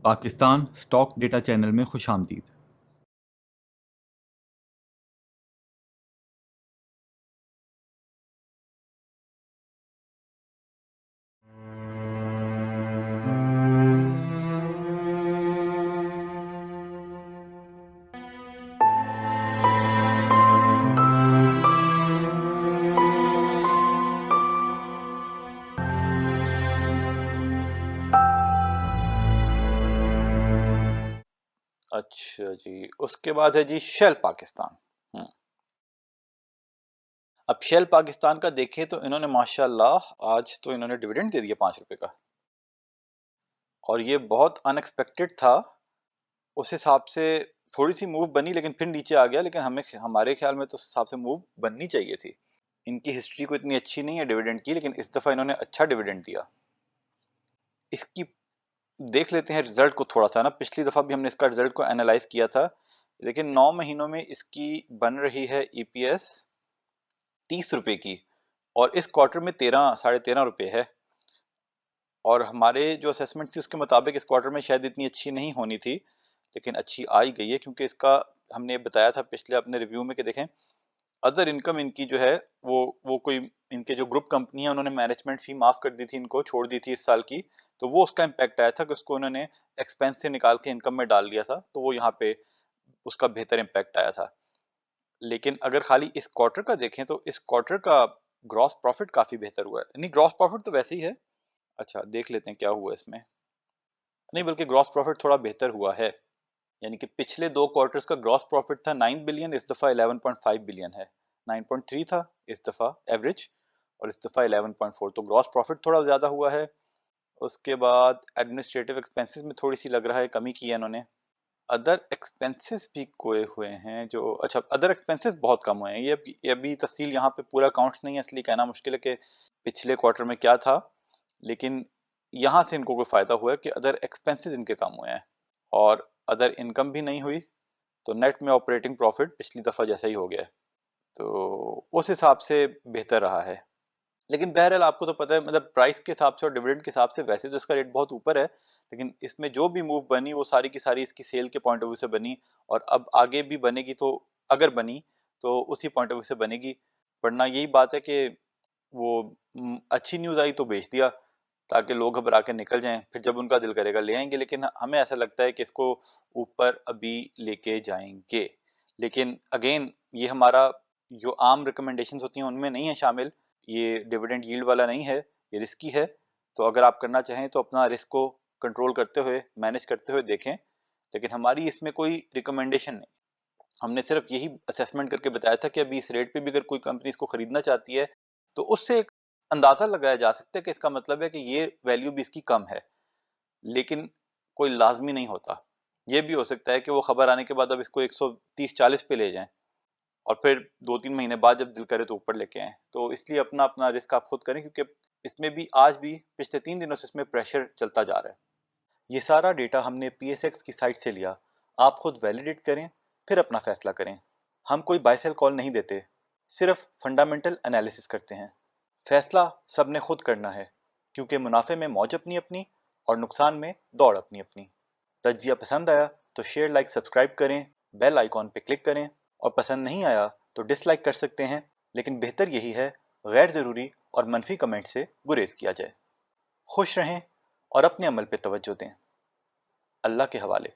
Pakistan stock data channel میں خوش آمدید۔ اچھا جی، اس کے بعد ہے جی شیل پاکستان۔ اب شیل پاکستان کا دیکھیں تو انہوں نے ماشاءاللہ آج تو انہوں نے ڈیویڈنڈ دے دیا 5 روپے کا، اور یہ بہت ان ایکسپیکٹڈ تھا۔ اس حساب سے تھوڑی سی موو بنی لیکن پھر نیچے آ گیا، لیکن ہمارے خیال میں تو اس حساب سے موو بننی چاہیے تھی۔ ان کی ہسٹری کو اتنی اچھی نہیں ہے ڈیویڈنڈ کی، لیکن اس دفعہ انہوں نے اچھا ڈیویڈنڈ دیا۔ اس کی دیکھ لیتے ہیں رزلٹ کو تھوڑا سا نا، پچھلی دفعہ بھی ہم نے اس کا رزلٹ کو اینالائز کیا تھا، لیکن 9 مہینوں میں اس کی بن رہی ہے ای پی ایس 30 روپے کی، اور اس کوارٹر میں 13.5 روپے ہے، اور ہمارے جو اسیسمنٹ تھی اس کے مطابق اس کوارٹر میں شاید اتنی اچھی نہیں ہونی تھی، لیکن اچھی آئی گئی ہے، کیونکہ اس کا ہم نے بتایا تھا پچھلے اپنے ریویو میں کہ دیکھیں ادر انکم ان کی جو ہے وہ کوئی ان کے جو گروپ کمپنی ہیں انہوں نے مینجمنٹ فی معاف کر دی تھی، ان کو چھوڑ دی تھی اس سال کی، تو وہ اس کا امپیکٹ آیا تھا کہ اس کو انہوں نے ایکسپینس سے نکال کے انکم میں ڈال دیا تھا، تو وہ یہاں پہ اس کا بہتر امپیکٹ آیا تھا۔ لیکن اگر خالی اس کوارٹر کا دیکھیں تو اس کوارٹر کا گراس پروفٹ کافی بہتر ہوا ہے، نہیں گراس پروفٹ تو ویسے ہی ہے، اچھا دیکھ لیتے ہیں کیا ہوا اس میں، نہیں بلکہ گراس پروفٹ تھوڑا بہتر ہوا ہے، یعنی کہ پچھلے 2 کوارٹرز کا گراس پروفٹ تھا 9 بلین، اس دفعہ 11.5 بلین ہے، 9.3 تھا اس دفعہ ایوریج، اور اس دفعہ 11.4، تو گراس پروفٹ تھوڑا زیادہ ہوا ہے۔ اس کے بعد ایڈمنسٹریٹو ایکسپینسز میں تھوڑی سی لگ رہا ہے کمی کی ہے انہوں نے، ادر ایکسپینسز بھی کوئے ہوئے ہیں جو، اچھا ادر ایکسپینسز بہت کم ہوئے ہیں، یہ ابھی تفصیل یہاں پہ پورا اکاؤنٹس نہیں ہے اس لیے کہنا مشکل ہے کہ پچھلے کوارٹر میں کیا تھا، لیکن یہاں سے ان کو کوئی فائدہ ہوا ہے کہ ادر ایکسپینسز ان کے کم ہوئے ہیں، اور ادر انکم بھی نہیں ہوئی، تو نیٹ میں آپریٹنگ پروفٹ پچھلی دفعہ جیسا ہی ہو گیا ہے، تو اس حساب سے بہتر رہا ہے۔ لیکن بہرحال آپ کو تو پتہ ہے مطلب پرائس کے حساب سے اور ڈیویڈنڈ کے حساب سے ویسے تو اس کا ریٹ بہت اوپر ہے، لیکن اس میں جو بھی موو بنی وہ ساری کی ساری اس کی سیل کے پوائنٹ آف ویو سے بنی، اور اب آگے بھی بنے گی، تو اگر بنی تو اسی پوائنٹ آف ویو سے بنے گی، ورنہ یہی بات ہے کہ وہ اچھی نیوز آئی تو بیچ دیا تاکہ لوگ گھبرا کے نکل جائیں، پھر جب ان کا دل کرے گا لے آئیں گے، لیکن ہمیں ایسا لگتا ہے کہ اس کو اوپر ابھی لے کے جائیں گے، لیکن اگین یہ ہمارا جو عام ریکمنڈیشنز ہوتی ہیں ان میں نہیں ہے شامل، یہ ڈیویڈنڈ ییلڈ والا نہیں ہے، یہ رسکی ہے، تو اگر آپ کرنا چاہیں تو اپنا رسک کو کنٹرول کرتے ہوئے مینج کرتے ہوئے دیکھیں، لیکن ہماری اس میں کوئی ریکمنڈیشن نہیں، ہم نے صرف یہی اسیسمنٹ کر کے بتایا تھا کہ ابھی اس ریٹ پہ بھی اگر کوئی کمپنی اس کو خریدنا چاہتی ہے تو اس سے ایک اندازہ لگایا جا سکتا ہے کہ اس کا مطلب ہے کہ یہ ویلیو بھی اس کی کم ہے، لیکن کوئی لازمی نہیں ہوتا، یہ بھی ہو سکتا ہے کہ وہ خبر آنے کے بعد اب اس کو 130-140 پہ لے جائیں اور پھر 2-3 مہینے بعد جب دل کرے تو اوپر لے کے آئیں، تو اس لیے اپنا رسک آپ خود کریں، کیونکہ اس میں بھی آج بھی پچھلے 3 دنوں سے اس میں پریشر چلتا جا رہا ہے۔ یہ سارا ڈیٹا ہم نے پی ایس ایکس کی سائٹ سے لیا، آپ خود ویلیڈیٹ کریں پھر اپنا فیصلہ کریں، ہم کوئی بائی سیل کال نہیں دیتے، صرف فنڈامنٹل انالیسس کرتے ہیں، فیصلہ سب نے خود کرنا ہے، کیونکہ منافع میں موج اپنی اپنی اور نقصان میں دوڑ اپنی اپنی۔ تجزیہ پسند آیا تو شیئر لائک سبسکرائب کریں، بیل آئیکن پہ کلک کریں، اور پسند نہیں آیا تو ڈس لائک کر سکتے ہیں، لیکن بہتر یہی ہے غیر ضروری اور منفی کمنٹ سے گریز کیا جائے۔ خوش رہیں اور اپنے عمل پہ توجہ دیں۔ اللہ کے حوالے۔